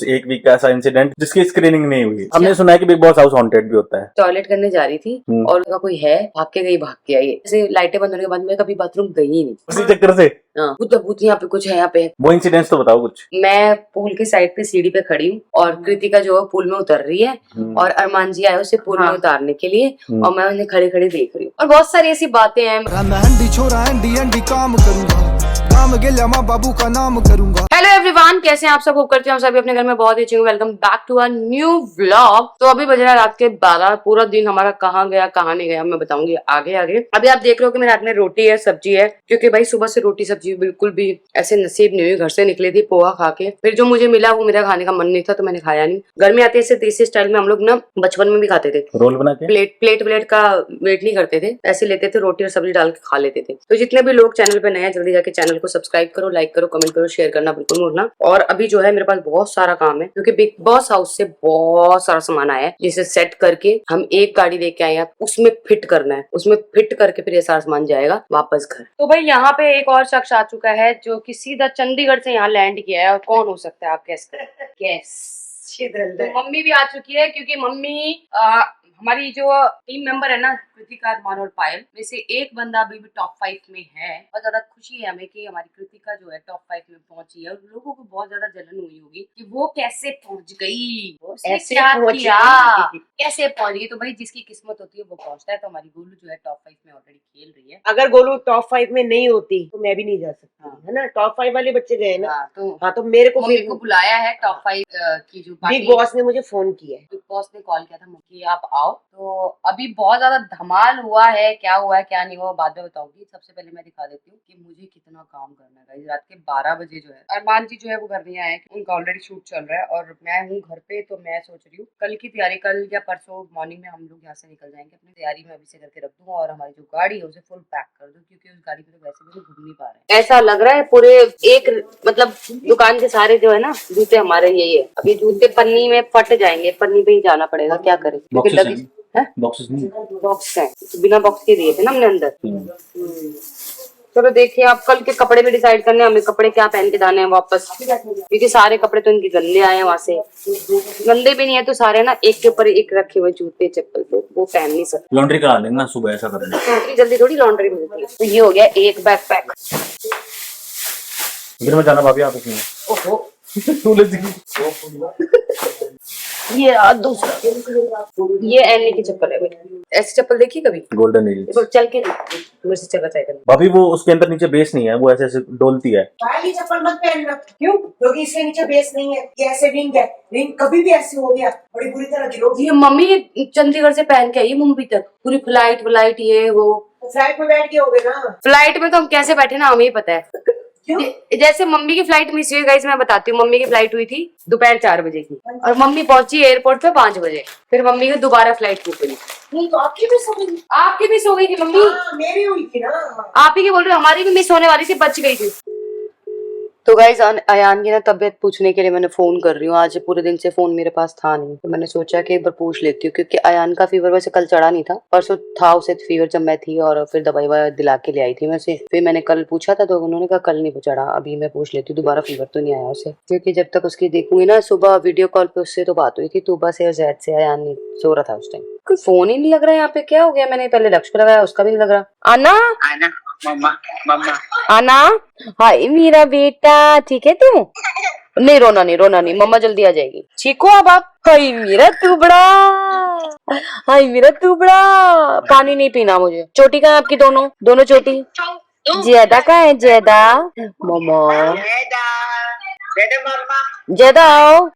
एक वीक का ऐसा इंसिडेंट जिसकी स्क्रीनिंग नहीं हुई। हमने सुना है कि बिग बॉस हाउस हॉन्टेड भी होता है। टॉयलेट करने जा रही थी और उनका कोई है, भाग के आई। ऐसे लाइटें बंद होने के बाद मैं कभी बाथरूम गई ही नहीं, उसी चक्कर से। भूत यहाँ पे कुछ है, यहाँ पे वो इंसिडेंट्स तो बताओ कुछ। मैं पूल के साइड पे सीढ़ी पे खड़ी हूँ और कृतिका जो है पूल में उतर रही है और अरमान जी आए उसे पूल में उतारने के लिए और मैं उन्हें खड़े खड़े देख रही हूँ और बहुत सारी ऐसी बातें हैं। हेलो एवरीवन, कैसे हैं आप सब? होप करते हैं आप सभी अपने घर में बहुत ही अच्छे। Welcome back to a new vlog. तो अभी बज रहा है रात के 12। पूरा दिन हमारा कहाँ गया कहाँ नहीं गया मैं बताऊंगी आगे आगे। अभी आप देख रहे हो कि मेरे हाथ में रोटी है, सब्जी है, क्योंकि भाई सुबह से रोटी सब्जी बिल्कुल भी ऐसे नसीब नहीं हुई। घर से निकली थी पोहा खा के, फिर जो मुझे मिला वो मेरा खाने का मन नहीं था तो मैंने खाया नहीं। घर में आते ऐसे देसी स्टाइल में हम लोग ना बचपन में भी खाते थे, रोल बना के प्लेट का वेट नहीं करते थे, ऐसे लेते थे रोटी और सब्जी डाल के खा लेते थे। तो जितने भी लोग चैनल पे नए हैं जल्दी जाके चैनल को सब्सक्राइब करो, लाइक करो, कमेंट करो, शेयर करना बिल्कुल भूलना। और अभी जो है मेरे पास बहुत सारा काम है क्योंकि बिग बॉस हाउस से बहुत सारा सामान आया है जिसे सेट करके हम एक गाड़ी लेके आए हैं, उसमें फिट करना है, उसमें फिट करके फिर ये सारा सामान जाएगा वापस घर। तो भाई यहाँ पे एक और शख्स आ चुका है जो कि सीधा चंडीगढ़ से यहाँ लैंड किया है। और कौन हो सकता है आप कैस तो मम्मी भी आ चुकी है क्योंकि मम्मी हमारी जो टीम मेंबर है ना कृतिका, अरमान और पायल में से एक बंदा अभी भी टॉप 5 में है। बहुत ज्यादा खुशी है हमें कि हमारी कृतिका जो है टॉप 5 में पहुंची है और लोगों को बहुत ज्यादा जलन हुई होगी कि वो कैसे पहुंच गई, कैसे पहुंच गई। तो भाई जिसकी किस्मत होती है वो पहुंचता है। तो हमारी गोलू जो है टॉप 5 में ऑलरेडी खेल रही है। अगर गोलू टॉप 5 में नहीं होती तो मैं भी नहीं जा सकती, है ना। टॉप 5 वाले बच्चे गए ना, तो मेरे को मम्मी को बुलाया है टॉप 5 की जो बिग बॉस ने मुझे फोन किया है। बिग बॉस ने कॉल किया था कि आप आओ। तो अभी बहुत ज्यादा धमाल हुआ है, क्या हुआ है क्या नहीं हुआ बाद में बताऊंगी। सबसे पहले मैं दिखा देती हूँ कि मुझे कितना काम करना है। रात के 12 बजे जो है अरमान जी जो है वो घर नहीं आए, उनका ऑलरेडी शूट चल रहा है और मैं हूँ घर पे। तो मैं सोच रही हूँ कल की तैयारी, कल या परसों मॉर्निंग में हम लोग यहाँ से निकल जाएंगे। अपनी तैयारी में अभी से करके रख दूंगा और हमारी जो गाड़ी है उसे फुल पैक कर दूँ क्योंकि उस गाड़ी पे तो वैसे भी घूम नहीं पा रहे हैं। ऐसा लग रहा है पूरे एक मतलब दुकान के सारे जो है ना जूते हमारे यही है। अभी जूते पन्नी में फट जाएंगे, पन्नी पे ही जाना पड़ेगा, क्या करें क्योंकि बॉक्स है, बिना बॉक्स के दिए थे ना हमने अंदर। चलो देखिए, आप कल के कपड़े भी डिसाइड करने हमें कपड़े क्या पहन के जाने हैं वापस, क्योंकि सारे कपड़े तो इनके गंदे आए हैं वहां से। गंदे भी नहीं है तो सारे ना एक के ऊपर एक रखे हुए जूते चप्पल तो वो पहन नहीं सकते। लॉन्ड्री करा लेना सुबह, ऐसा करना जल्दी थोड़ी लॉन्ड्री मिलती है। तो ये हो गया एक बैग पैक। फिर मैं जाना भाभी आप उसमें। ओहो ये दूसरा, ये एनी की चप्पल है। ऐसी चप्पल देखी कभी? गोल्डन एज चल के मेरे से चला जाएगा भाभी। वो उसके अंदर नीचे बेस नहीं है, वो ऐसे ऐसे डोलती है। ये चप्पल मत पहनना। क्यों? क्योंकि इसके नीचे बेस नहीं है, ये ऐसे रिंग है। रिंग कभी भी ऐसे हो गया बड़ी बुरी तरह गिरोगी। ये मम्मी चंडीगढ़ से पहन के आई मुंबई तक, पूरी फ्लाइट ये वो। फ्लाइट में बैठ के हो गए ना। फ्लाइट में तो हम कैसे बैठे ना हमें ही पता है। जैसे मम्मी की फ्लाइट मिस हुई गाइस, मैं बताती हूँ। मम्मी की फ्लाइट हुई थी दोपहर 4 बजे की और मम्मी पहुंची एयरपोर्ट पे 5 बजे। फिर मम्मी की दोबारा फ्लाइट बुक हुई। नहीं तो आपकी भी सो गई? आपकी भी सो गई थी मम्मी? मेरी हुई थी ना। आप ही की बोल रहे हो, हमारी भी मिस होने वाली थी, बच गई थी। तो गाइस अयान की ना तबीयत पूछने के लिए मैंने फोन कर रही हूँ। आज पूरे दिन से फोन मेरे पास था नहीं तो मैंने सोचा कि एक बार पूछ लेती हूँ, क्योंकि अयान का फीवर वैसे कल चढ़ा नहीं था, परसों था उसे फीवर जब मैं थी और फिर दवाई दिला के ले आई थी मैं उसे। फिर मैंने कल पूछा था तो उन्होंने कहा कल नहीं चढ़ा। अभी मैं पूछ लेती हूँ दोबारा फीवर तो नहीं आया उसे, क्योंकि जब तक उसकी देखूंगी ना, सुबह वीडियो कॉल पे उससे तो बात हुई थी तूबा से और जैद से। अयान नहीं सो रहा था उस टाइम। कोई फोन ही नहीं लग रहा है यहाँ पे, क्या हो गया? मैंने पहले लक्ष्य को लगाया, उसका भी नहीं लग रहा। आना मम्मा आना, हाय मेरा बेटा, ठीक है तू? नहीं रोना नहीं मम्मा जल्दी आ जाएगी। चीको अब आप। हाय मेरा तू बड़ा, पानी नहीं पीना मुझे। चोटी कहाँ है आपकी? दोनों चोटी। ज्यादा कहाँ है? ज्यादा मम्मा, ज्यादा आओ।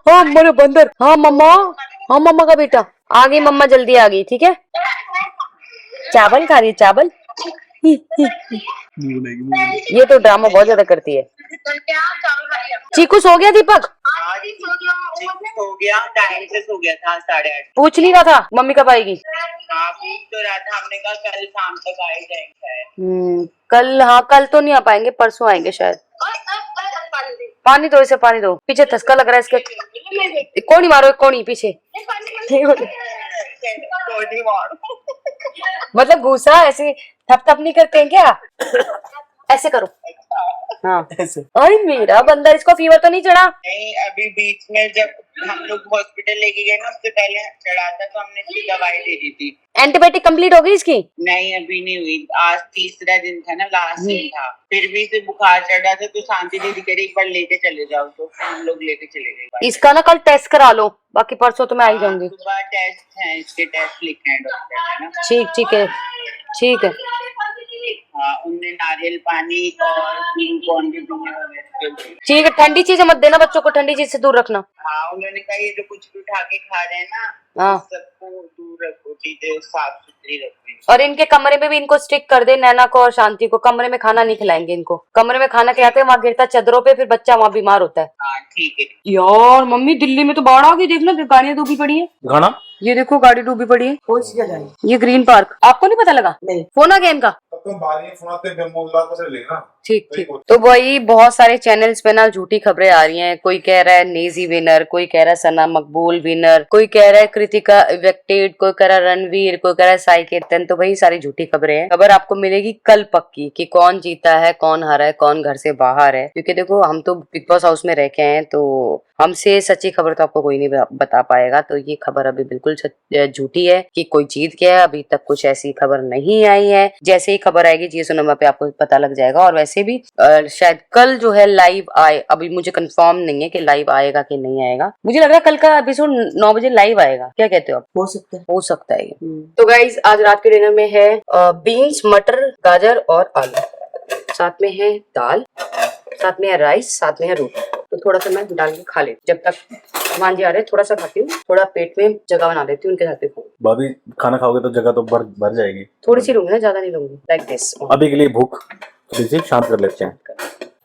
हाँ मेरे बंदर। हाँ मम्मा का बेटा आ गई, मम्मा जल्दी आ गई, ठीक है। चावल खा रही है, चावल। ये तो ड्रामा बहुत ज्यादा करती है। चीकू सो गया? दीपक सो गया, टाइम से सो गया था 8:30। पूछ नहीं रहा था मम्मी कब आएगी? हाँ पूछ तो रहा था, हमने कहा कल शाम तक आ ही जाएंगे। कल? हाँ कल तो नहीं आ पाएंगे, परसों आएंगे शायद। पानी दो इसे, पानी दो। पीछे धसका लग रहा है इसके। कोनी मारो, कोनी पीछे। मतलब घूसा ऐसे थप नहीं करते हैं क्या? ऐसे करो, हाँ ऐसे अरे मेरा बंदर, इसको फीवर तो नहीं चढ़ा? नहीं, अभी बीच में जब हम लोग हॉस्पिटल लेके गए ना, उससे पहले चढ़ा था तो हमने इसकी दवाई दे दी थी। एंटीबायोटिक कंप्लीट हो गई इसकी? नहीं, अभी नहीं हुई। आज तीसरा दिन था ना, लास्ट दिन था। फिर भी इसे बुखार चढ़ा था तो शांति दीदी कह रही एक बार लेके चले जाओ, तो फिर हम लोग लेके चले गए। इसका ना कल टेस्ट करा लो, बाकी परसों तो मैं आई जाऊंगी। सुबह टेस्ट है, इसके टेस्ट लिखे हैं डॉक्टर ने ना। ठीक है ठीक है। हाँ, उनने नारियल पानी और ग्लूकॉन डी पीने वगैरह। ठीक है, ठंडी चीजें मत देना बच्चों को, ठंडी चीज से दूर रखना। हाँ, उन्होंने कहा ये जो कुछ भी उठा के खा रहे हैं ना, हाँ। सबको दूर रखो, चीजें साफ सुथरी रखो। और इनके कमरे में भी इनको स्टिक कर दे, नैना को और शांति को। कमरे में खाना नहीं खिलाएंगे इनको, कमरे में खाना खिलाते हैं वहाँ गिरता चदरों पे, फिर बच्चा वहाँ बीमार होता है। हाँ ठीक है। यार मम्मी, दिल्ली में तो बाढ़ आ गई, देखना गाड़ियां डूबी पड़ी है। गाना ये देखो गाड़ी डूबी पड़ी है। कौन सी जगह है? ये ग्रीन पार्क, आपको नहीं पता लगा? नहीं। फोन आ गया इनका। तुम बारी सुनाते बेमूलदार को से लेना। ठीक। तो वही बहुत सारे चैनल्स पे ना झूठी खबरें आ रही हैं। कोई कह रहा है नेजी विनर, कोई कह रहा है सना मकबूल विनर, कोई कह रहा है कृतिका इवेक्टेड, कोई कह रहा है रणवीर, कोई कह रहा है साई कीर्तन। तो वही सारी झूठी खबरें हैं। खबर आपको मिलेगी कल पक्की कि कौन जीता है, कौन हारा है, कौन घर से बाहर है। क्योंकि देखो हम तो बिग बॉस हाउस में रह के हैं, तो हमसे सच्ची खबर तो आपको कोई नहीं बता पाएगा। तो ये खबर अभी बिल्कुल झूठी है कि कोई जीत गया है। अभी तक कुछ ऐसी खबर नहीं आई है। जैसे ही खबर आएगी जियो सिनेमा पे आपको पता लग जाएगा। और वैसे भी शायद कल जो है लाइव आए, अभी मुझे कंफर्म नहीं है कि लाइव आएगा कि नहीं आएगा। मुझे लग रहा है कल का एपिसोड 9 बजे लाइव आएगा। क्या कहते हो आप? हो सकता है। ये तो गाइज आज रात के डिनर में है बीन्स, मटर, गाजर और आलू, साथ में है दाल, साथ में है राइस, साथ में है रोटी। तो थोड़ा सा मैं डाल के खा लेती हूँ। जब तक मान जी आ रहे थोड़ा सा खाती हूँ, थोड़ा पेट में जगह बना लेती हूँ उनके साथ भी। भाभी खाना खाओगे तो जगह तो भर जाएगी। थोड़ी सी लूंगी ना, ज्यादा नहीं लूंगी। Like this. अभी के लिए भूख थोड़ी सी शांत कर लेते हैं।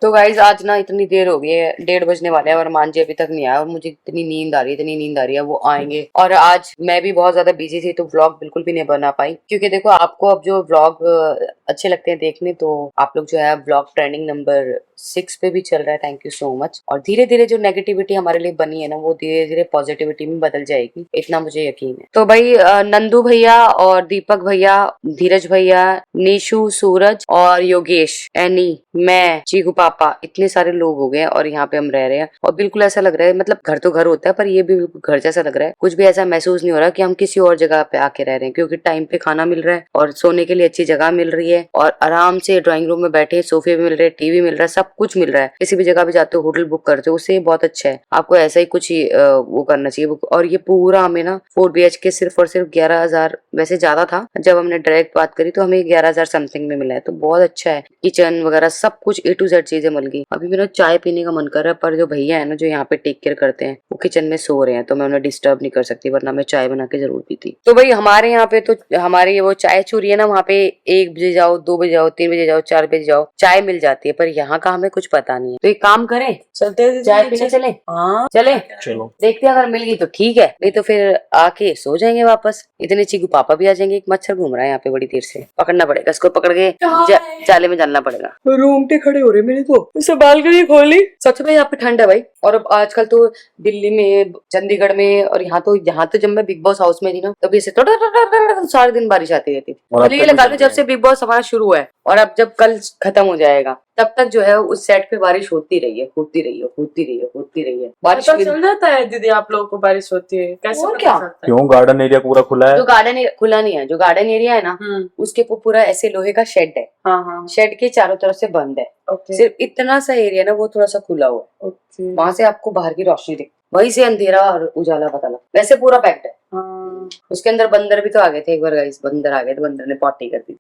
तो गाइज आज ना इतनी देर हो गई है, 1:30 बजने वाले हैं और मान जी अभी तक नहीं आया। और मुझे इतनी नींद आ रही है, वो आएंगे। और आज मैं भी बहुत ज्यादा बिजी थी तो व्लॉग बिल्कुल भी नहीं बना पाई। क्योंकि देखो आपको अब जो व्लॉग अच्छे लगते हैं देखने, तो आप लोग जो है व्लॉग ट्रेंडिंग नंबर 6 पे भी चल रहा है। Thank you so much. और धीरे धीरे जो नेगेटिविटी हमारे लिए बनी है ना, वो धीरे धीरे पॉजिटिविटी में बदल जाएगी, इतना मुझे यकीन है। तो भाई नंदू भैया और दीपक भैया, धीरज भैया, निशु, सूरज और योगेश, एनी, मैं, चीकू पापा, इतने सारे लोग हो गए और यहाँ पे हम रह रहे हैं। और बिल्कुल ऐसा लग रहा है, मतलब घर तो घर होता है पर ये भी बिल्कुल घर जैसा लग रहा है। कुछ भी ऐसा महसूस नहीं हो रहा कि हम किसी और जगह पे आके रह रहे हैं। क्योंकि टाइम पे खाना मिल रहा है और सोने के लिए अच्छी जगह मिल रही है और आराम से ड्राइंग रूम में बैठे, सोफे भी मिल रहे, टीवी मिल रहा है, सब कुछ मिल रहा है। किसी भी जगह भी जाते हो, होटल बुक करते हो, उससे बहुत अच्छा है। आपको ऐसा ही कुछ वो करना चाहिए। और ये पूरा हमें ना 4 BHK सिर्फ और सिर्फ 11,000, वैसे ज्यादा था जब हमने डायरेक्ट बात करी तो हमें 11,000 समथिंग में मिला है। तो बहुत अच्छा है। किचन वगैरह सब कुछ A to Z चीजें मिल गई। अभी मेरा चाय पीने का मन कर रहा है, पर जो भैया है ना जो यहाँ पे टेक केयर करते हैं वो किचन में सो रहे हैं, तो मैं उन्हें डिस्टर्ब नहीं कर सकती, वरना मैं चाय बना के जरूर पीती। तो भाई हमारे यहाँ पे तो हमारे वो चाय चूरी है ना, वहाँ पे 1 बजे जाओ, 2 बजे जाओ, 3 बजे जाओ, 4 बजे जाओ, चाय मिल जाती है। पर यहाँ का हमें कुछ पता नहीं है। तो एक काम करें, चलते चाय पीने चले? हाँ चले चलो देखते हैं, अगर मिल गई तो ठीक है, नहीं तो फिर आके सो जाएंगे वापस। इतने चीकू पापा भी आ जाएंगे। एक मच्छर घूम रहा है यहाँ पे बड़ी देर से, पकड़ना पड़ेगा इसको, पकड़ के जाले में डालना पड़ेगा। रोंगटे खड़े हो रहे मेरे तो। उसे बालकनी खोली। सच में यहाँ पे ठंड है भाई। और अब आजकल तो दिल्ली में, चंडीगढ़ में और यहाँ तो जब मैं बिग बॉस हाउस में थी ना, तब ऐसे सारे दिन बारिश आती रहती थी। और अब मुझे ये तक भी लगा चल कि रही जब से बिग बॉस हमारा शुरू हुआ है और अब जब कल खत्म हो जाएगा तब तक जो है उस सेट पे बारिश होती रही है, होती रही है, होती रही है, होती रही है। बारिश पता चल जाता है दीदी आप लोगों को बारिश होती है, कैसे और पता क्या? चलता है? क्यों? गार्डन एरिया पूरा खुला है। जो गार्डन खुला नहीं है, जो गार्डन एरिया है ना उसके पूरा ऐसे लोहे का शेड है। हाँ शेड के चारों तरफ से बंद है। ओके सिर्फ इतना सा एरिया ना वो थोड़ा सा खुला हुआ है। ओके वहां से आपको बाहर की रोशनी दिखती, वहीं से अंधेरा और उजाला पता लगता। वैसे पूरा पैक्ड है। हाँ। उसके अंदर बंदर भी तो आ गए थे एक बार गाइस। बंदर आ गए थे, बंदर ने पॉटी कर दी।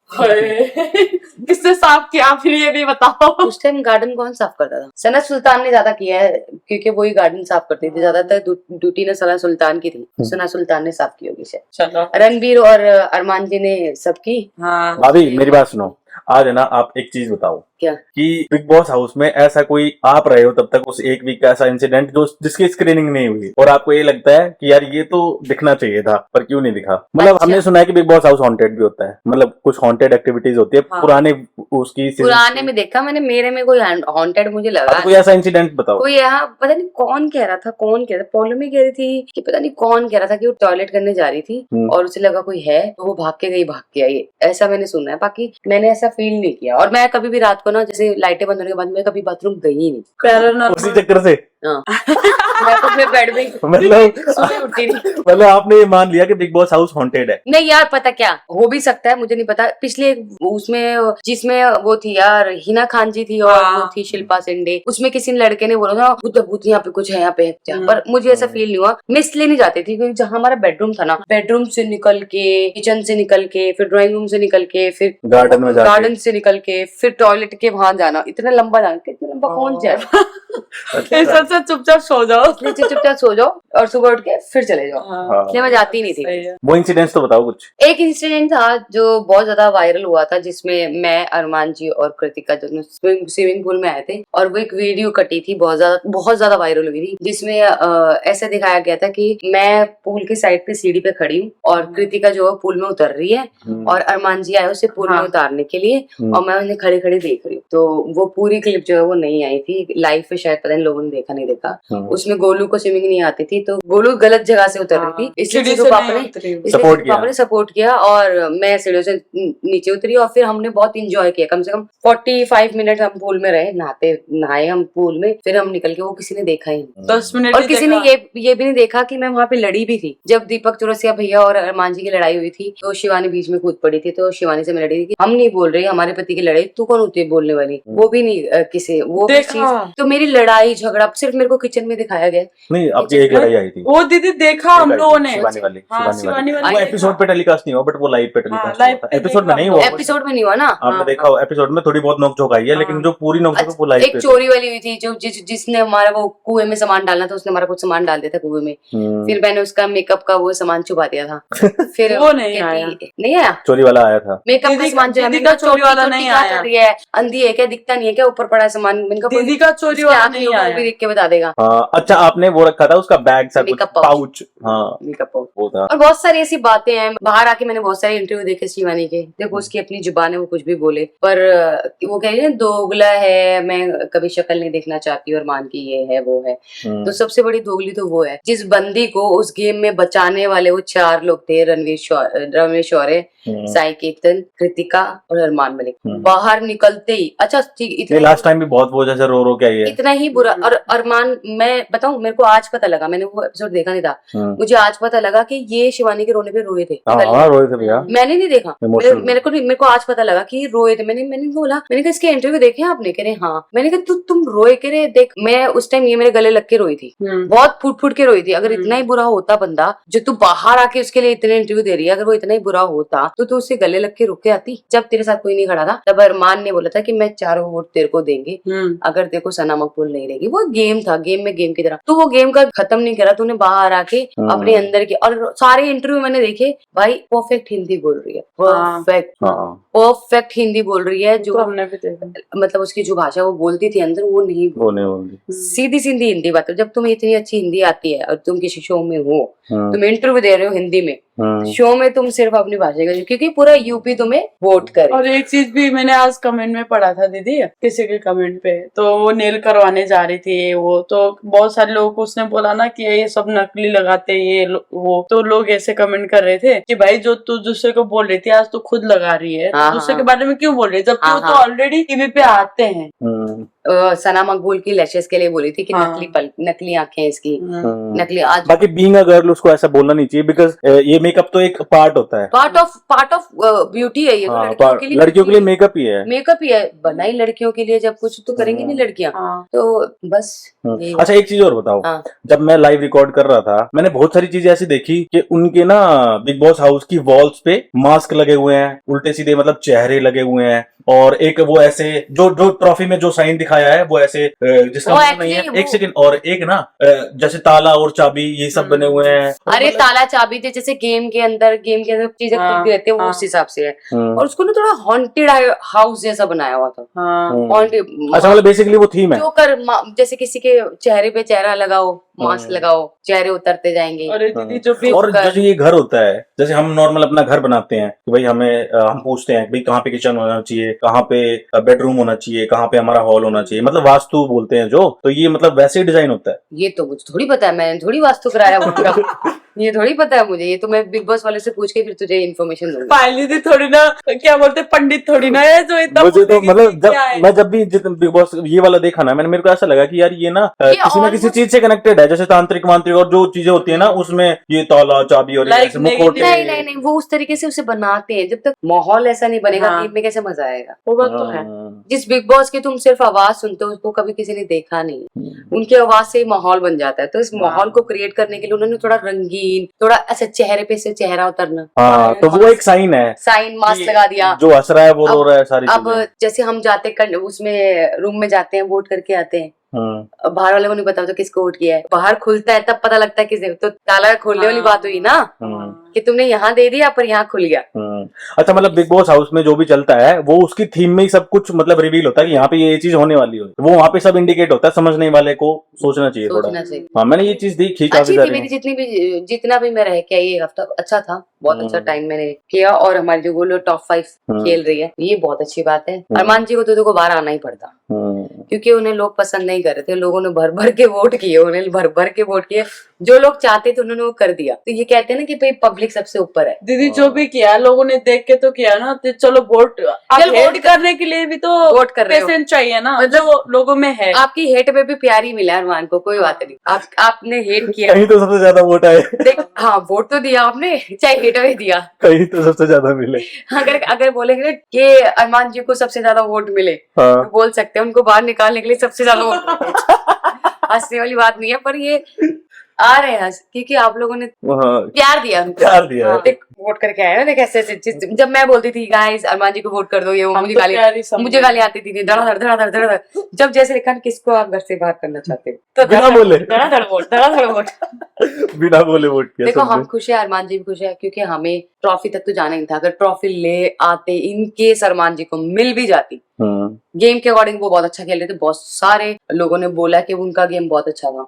किसने साफ किया फिर ये भी बताओ। उस टाइम गार्डन कौन साफ करता था? सना सुल्तान ने ज्यादा किया है क्योंकि वही गार्डन साफ करती थी ज्यादातर। ड्यूटी ने सना सुल्तान की थी, सना सुल्तान ने साफ की होगी शायद। चलो रणबीर और अरमान जी ने सब की। हाँ भाभी मेरी बात सुनो, आज है ना आप एक चीज बताओ क्या? कि बिग बॉस हाउस में ऐसा कोई आप रहे हो तब तक उस एक वीक का ऐसा इंसिडेंट जो जिसकी स्क्रीनिंग नहीं हुई और आपको ये लगता है कि यार ये तो दिखना चाहिए था पर क्यों नहीं दिखा। मतलब अच्छा। हमने सुना है कि बिग बॉस हाउस हॉन्टेड भी होता है, मतलब कुछ हॉन्टेड एक्टिविटीज होती है। हाँ। पुराने उसकी पुराने में देखा मैंने, मेरे में कोई हॉन्टेड मुझे लगा। कोई ऐसा इंसिडेंट बताओ। कोई यहाँ पता नहीं कौन कह रहा था, पॉलम ही कह रही थी कि पता नहीं कौन कह रहा था कि वो टॉयलेट करने जा रही थी और उसे लगा कोई है तो वो भाग के आई। ऐसा मैंने सुना है, बाकी मैंने ऐसा फील नहीं किया। और मैं कभी भी रात को ना जैसे लाइटें बंद होने के बाद मैं कभी बाथरूम गई ही नहीं। उसी चक्कर से हाँ मैं तो अपने बेड में मतलब सुबह उठी नहीं। मतलब आपने ये मान लिया कि बिग बॉस हाउस हॉन्टेड है। नहीं यार पता क्या हो भी सकता है, मुझे नहीं पता। पिछले उसमें जिसमें वो थी यार हिना खान जी थी और वो थी शिल्पा शेंडे, उसमें किसी लड़के ने बोला था भूत भूत यहाँ पे कुछ है यहाँ पे, पर मुझे ऐसा फील नहीं हुआ। मैं इसलिए नहीं जाती थी क्योंकि जहाँ हमारा बेडरूम था ना, बेडरूम से निकल के किचन से निकल के फिर ड्राइंग रूम से निकल के फिर गार्डन में जाके। गार्डन से निकल के फिर टॉयलेट के वहां जाना, इतना लंबा जाना, कितना लंबा कौन जाए। सबसे चुपचाप सो जाओ, इसलिए चुपचाप सो जाओ और सुबह उठ के फिर चले जाओ। हाँ। इसलिए मैं जाती नहीं थी। सही है। वो इंसिडेंट्स तो बताओ कुछ। एक इंसिडेंट था जो बहुत ज्यादा वायरल हुआ था, जिसमें मैं, अरमान जी और कृतिका दोनों स्विमिंग पूल में आए थे और वो एक वीडियो कटी थी, बहुत ज्यादा वायरल हुई थी, जिसमें ऐसे दिखाया गया था कि मैं पूल के साइड पे सीढ़ी पे खड़ी हूँ और कृतिका जो है पूल में उतर रही है और अरमान जी आए उसे पूल में उतारने के लिए और मैं उन्हें खड़ी खड़ी देख रही हूँ। तो वो पूरी क्लिप जो है वो नहीं आई थी लाइव पे, शायद पता नहीं लोगों ने देखा नहीं देखा। उसमें गोलू को स्विमिंग नहीं आती थी तो गोलू गलत जगह से उतर रही थी, इसलिए पापा ने सपोर्ट किया और मैं सीढ़ियों से नीचे उतरी और फिर हमने बहुत इंजॉय किया। कम से कम 45 मिनट हम पूल में रहे, नहाए हम पूल में, फिर हम निकल के, वो किसी ने देखा ही नहीं। 10 मिनट और किसी ने ये भी नहीं देखा कि मैं वहाँ पे लड़ी भी थी। जब दीपक चौरसिया भैया और अरमान जी की लड़ाई हुई थी तो शिवानी बीच में कूद पड़ी थी, तो शिवानी से मैं लड़ी थी कि हम नहीं बोल रहे हमारे पति की लड़ाई, तू कौन होती है बोलने वाली, वो भी नहीं किसी वो भी चीज। तो मेरी लड़ाई झगड़ा सिर्फ मेरे को किचन में दिखाया गया। नहीं, आपकी एक लड़ाई आई थी, वो दीदी देखा हम लोगों ने, शिवानी वाली। हाँ, शिवानी वाली। वो एपिसोड पे टेलीकास्ट नहीं हुआ बट वो लाइव पे टेलीकास्ट live हुआ। पे एपिसोड में नहीं हुआ, एपिसोड में नहीं हुआ ना, आपने देखा हो एपिसोड में थोड़ी बहुत नोक झोंक आई है, लेकिन जो पूरी नोक झोंक वो लाइव एक पे चोरी वाली हुई थी, जो जिसने हमारा वो कुएं में सामान डालना था, उसने हमारा कुछ सामान डाल दिया था कुएं में, फिर मैंने उसका मेकअप का वो सामान छुपा दिया था। फिर वो नहीं आया, नहीं आया, चोरी वाला आया था। मेकअप का सामान जो दीदी का चोरी वाला नहीं आया, अंधी है क्या, दिखता नहीं है क्या ऊपर पड़ा सामान, दीदी का चोरी वाला नहीं आया, वो भी देख के बता देगा। अच्छा, आपने वो रखा था उसका बैग सा, कुछ मेकअप पाउच, हाँ मेकअप पाउच, वो था। और बहुत सारी ऐसी बातें हैं। बाहर आके मैंने बहुत सारे इंटरव्यू देखे शिवानी के, देखो उसकी अपनी जुबान है, वो कुछ भी बोले, पर वो कह रही है दोगला है, मैं कभी शक्ल नहीं देखना चाहती और मान की ये है वो है। तो सबसे बड़ी दोगली तो वो है जिस बंदी को उस गेम में बचाने वाले वो 4 लोग थे, रमेश शौर्य, साई कीर्तन, कृतिका और अरमान मलिक, बाहर निकलते ही, अच्छा ठीक, लास्ट टाइम भी बहुत वो जैसे रो के आई है, इतना ही बुरा। और अरमान, मैं बताऊं, मेरे को आज पता लगा, मैंने वो एपिसोड देखा नहीं था, मुझे आज पता लगा कि ये शिवानी के रोने पे रोए थे। रोए थे भैया, मैंने नहीं देखा, मेरे को आज पता लगा कि रोए थे। मैंने बोला, मैंने कहा इसके इंटरव्यू देखे आपने? कह रहे हाँ। मैंने कहा तुम रोए? कह रहे देख, मैं उस टाइम ये मेरे गले लग के रोई थी, बहुत फुट फुट के रोई थी। अगर इतना ही बुरा होता बंदा, जो तू बाहर आके उसके लिए इतने इंटरव्यू दे रही है, अगर वो इतना ही बुरा होता तो तू उससे गले लग के रुक के आती। जब तेरे साथ कोई नहीं खड़ा था तब अरमान ने बोला था कि मैं 4 वोट तेरे को देंगे अगर तेरे को सना मकबूल नहीं रहेगी। वो गेम था, गेम में गेम की तरह, तो वो गेम का खत्म नहीं करा तूने, बाहर आके अपने अंदर के। और सारे इंटरव्यू मैंने देखे, भाई परफेक्ट हिंदी बोल रही है, परफेक्ट हिंदी बोल रही है, जो हमने भी देखा, मतलब उसकी जो भाषा वो बोलती थी अंदर, वो नहीं बोलती, सीधी सीधी हिंदी बात। जब तुम्हें इतनी अच्छी हिंदी आती है और तुम किसी शो में हो, तुम इंटरव्यू दे रहे हो हिंदी में, शो में तुम सिर्फ अपनी भाषा का, क्योंकि पूरा यूपी तुम्हें वोट करे। और एक चीज भी मैंने आज कमेंट में पढ़ा था दीदी, किसी के कमेंट पे, तो वो नेल करवाने जा रही थी वो, तो बहुत सारे लोगों को उसने बोला ना कि ये सब नकली लगाते ये वो, तो लोग ऐसे कमेंट कर रहे थे कि भाई जो तू दूसरे को बोल रही थी आज तो खुद लगा रही है, तो दूसरे के बारे में क्यों बोल रही है, जबकि वो तो ऑलरेडी टीवी पे आते हैं। सना मकबूल की लैशेस के लिए बोली थी कि नकली आंखें इसकी, नकली। आज बाकी बीइंग अ गर्ल उसको ऐसा बोलना नहीं चाहिए, बिकॉज ये मेकअप तो एक पार्ट होता है, पार्ट ऑफ ब्यूटी है ये, तो लड़कियों के लिए मेकअप ही है, बनाई लड़कियों के लिए, जब कुछ तो करेंगी नहीं लड़कियां, तो बस। अच्छा, एक चीज और बताओ, जब मैं लाइव रिकॉर्ड कर रहा था, मैंने बहुत सारी चीजें ऐसी देखी कि उनके ना बिग बॉस हाउस की वॉल्स पे मास्क लगे हुए हैं, उल्टे सीधे मतलब चेहरे लगे हुए हैं, और एक वो ऐसे जो ट्रॉफी में जो साइन दिखाया है वो ऐसे जिसका मुंह नहीं है, एक सेकंड, और एक ना जैसे ताला और चाबी ये सब बने हुए हैं। अरे ताला चाबी थे, जैसे गेम के अंदर चीजें खुलती रहती है, वो उस हिसाब से है। और उसको ना थोड़ा हॉन्टेड हाउस जैसा बनाया हुआ था। अच्छा, मतलब बेसिकली वो थीम है, जोकर, जैसे किसी के चेहरे पे चेहरा लगाओ, मास्क लगाओ, चेहरे उतरते जाएंगे। अरे दीदी जो भी, और जैसे ये घर होता है, जैसे हम नॉर्मल अपना घर बनाते हैं कि भाई हम पूछते हैं भाई कहाँ पे किचन होना चाहिए, कहाँ पे बेडरूम होना चाहिए, कहाँ पे हमारा हॉल होना चाहिए, मतलब वास्तु बोलते हैं जो, तो ये मतलब वैसे ही डिजाइन होता है। ये तो मुझे थोड़ी पता है, मैंने थोड़ी वास्तु कराया वो पूरा। ये थोड़ी पता है मुझे, ये तो मैं बिग बॉस वाले से पूछ के फिर तुझे इन्फॉर्मेशन दूंगी। फाइनली थी थोड़ी ना, क्या बोलते पंडित थोड़ी ना है जो इतना मुझे तो पूछेगी मतलब कि क्या है। मैं जब भी बिग बॉस ये वाला देखा ना, मेरे को ऐसा लगा कि यार ये ना किसी ना किसी almost- चीज से कनेक्टेड है, जैसे तांत्रिक मांत्रिक और जो चीजें होती है ना उसमें, ये ताला चाबी और ये Like ऐसे मुखौटे। नहीं नहीं नहीं, वो उस तरीके से उसे बनाते हैं। जब तक माहौल ऐसा नहीं बनेगा हाँ। गेम में कैसे मजा आएगा। वो बात तो है। जिस बिग बॉस की तुम सिर्फ आवाज सुनते हो उसको कभी किसी ने देखा नहीं, उनकी आवाज से ही माहौल बन जाता है। तो इस माहौल को क्रिएट करने के लिए उन्होंने थोड़ा रंगीन, थोड़ा ऐसे चेहरे पे से चेहरा उतरना, हाँ, तो वो एक साइन है, साइन मास्क लगा दिया। जो हंस रहा है वो रो रहा है, सारी अब चीजें। जैसे हम जाते उसमें रूम में जाते हैं, वोट करके आते हैं, अब बाहर वाले को नहीं पता तो किसको वोट किया है, बाहर खुलता है तब पता लगता है किसने, तो ताला खोलने वाली बात हुई ना कि तुमने यहाँ दे दिया पर यहाँ खुल गया। अच्छा, मतलब बिग बॉस हाउस में जो भी चलता है वो उसकी थीम में ही सब कुछ मतलब रिवील होता है कि यहाँ पे ये चीज होने वाली हो, वो वहाँ पे सब इंडिकेट होता है। समझने वाले को सोचना चाहिए थोड़ा। सोचना चाहिए। हाँ, मैंने ये चीज देखी काफी अच्छी थी सारी। मेरी जितना भी मैं रह के आई ये हफ्ता अच्छा था, बहुत अच्छा टाइम मैंने किया। और हमारी जो गोलो टॉप 5 खेल रही है, ये बहुत अच्छी बात है। अरमान जी को तो देखो बाहर आना ही पड़ता, क्योंकि उन्हें लोग पसंद नहीं कर रहे थे। लोगों ने भर भर के वोट किए, उन्हें भर भर के वोट किए, जो लोग चाहते थे उन्होंने वो कर दिया। तो ये कहते हैं ना कि भाई पब्लिक सबसे ऊपर है। दीदी जो भी किया लोगों ने देख के तो किया ना, तो चलो वोट वोट करने के लिए भी तो वोट कर रहे हो, पेशेंस चाहिए ना, मतलब जो लोगों में है। आपकी हेट में भी प्यार ही मिला है अरमान को, कोई बात नहीं। आपने हेट किया, कहीं तो सबसे ज्यादा वोट आए। देख हाँ वोट तो दिया आपने, चाहे हेट में दिया। कहीं तो सबसे ज्यादा मिले। अगर बोलेंगे ना कि अरमान जी को सबसे ज्यादा वोट मिले, हाँ। तो बोल सकते हैं उनको बाहर निकालने के लिए सबसे ज्यादा वोट मिले। हंसने वाली बात नहीं है, पर ये आ रहे हैं क्योंकि आप लोगों ने प्यार दिया उनको। प्यार दिया है। देख वोट करके आए ना, देख ऐसे जब मैं बोलती थी गाइस अरमान जी को वोट कर दो, ये वो हम मुझे तो गाली प्यार ही समझे। मुझे गाली आती थी, धड़ाधड़ धड़ाधड़ धड़ाधड़। जब जैसे लिखा ना किसको आप घर से बाहर करना चाहते हो, तो बिना बोले। धड़ाधड़ वोट, धड़ाधड़ वोट। बिना बोले वोट किया देखो हम सबने। खुश है, अरमान जी भी खुश है, क्योंकि हमें ट्रॉफी तक तो जाना ही था। अगर ट्रॉफी ले आते, इन केस अरमान जी को मिल भी जाती, गेम के अकॉर्डिंग वो बहुत अच्छा खेल रहे थे, बहुत सारे लोगों ने बोला कि उनका गेम बहुत अच्छा था।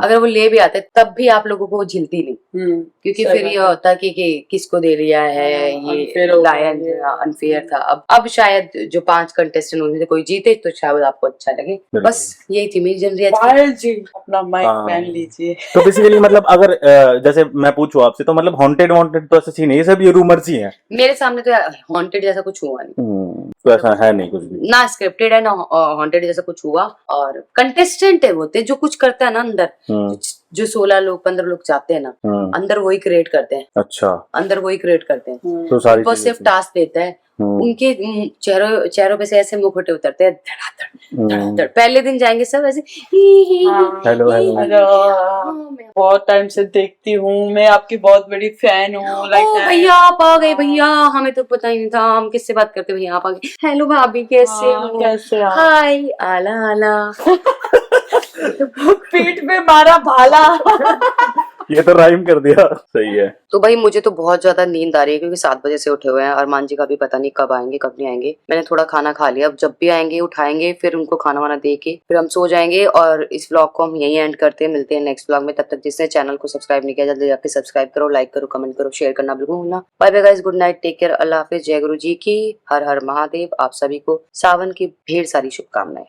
अगर वो ले भी आते तब भी आप लोगों को वो झिलती नहीं, क्योंकि सही फिर बात ये है। होता कि किसको दे लिया है, ये unfair हो गया लायन ये। अनफेयर था। अब शायद जो 5 कंटेस्टेंट उनमें से कोई जीते तो शायद आपको अच्छा लगे। बस यही थी मेरी जनरी। पायल जी अपना माइक हाँ। पहन लीजिए। तो बेसिकली मतलब अगर जैसे मैं पूछूं आपसे, तो मतलब हॉन्टेड तो ऐसा सीन है, ये सब ये रूमर्स ही है। मेरे सामने तो हॉन्टेड जैसा कुछ हुआ नहीं, तो ऐसा है नहीं कुछ भी। ना स्क्रिप्टेड है ना हॉन्टेड जैसा कुछ हुआ। और कंटेस्टेंट है वो, जो कुछ करता है ना अंदर, जो 16 लोग 15 लोग चाहते हैं ना, अंदर वही क्रिएट करते हैं, अच्छा, अंदर वही क्रिएट करते हैं। तो सारी बस सिर्फ टास्क देता है, उनके चेहरों पे से ऐसे मुखौटे उतरते हैं, धड़ाधड़ धड़ाधड़। पहले दिन जाएंगे सब ऐसे हेलो हेलो। बहुत टाइम से देखती हूँ, मैं आपकी बहुत बड़ी फैन हूँ। ओ भैया आप आ गए, भैया हमें तो पता ही नहीं था, हम किससे बात करते, भैया आप आ गए। हेलो भाभी कैसे हो, कैसे आप? हाय आला आला। पीठ पे मारा भाला। ये तो राइम कर दिया, सही है। तो भाई मुझे तो बहुत ज्यादा नींद आ रही है, क्योंकि 7 बजे से उठे हुए हैं। अरमान जी का भी पता नहीं कब आएंगे कब नहीं आएंगे। मैंने थोड़ा खाना खा लिया, अब जब भी आएंगे उठाएंगे, फिर उनको खाना वाना दे के फिर हम सो जाएंगे। और इस व्लॉग को हम यहीं एंड करते हैं, मिलते हैं नेक्स्ट व्लॉग में। तब तक जिसने चैनल को सब्सक्राइब नहीं किया जल्दी जाके सब्सक्राइब करो, लाइक करो, कमेंट करो, शेयर करना बिल्कुल भूलना। Bye bye guys, good night, take care, Allah हाफिज, जय गुरु जी की, हर हर महादेव। आप सभी को सावन की ढेर सारी शुभकामनाएं।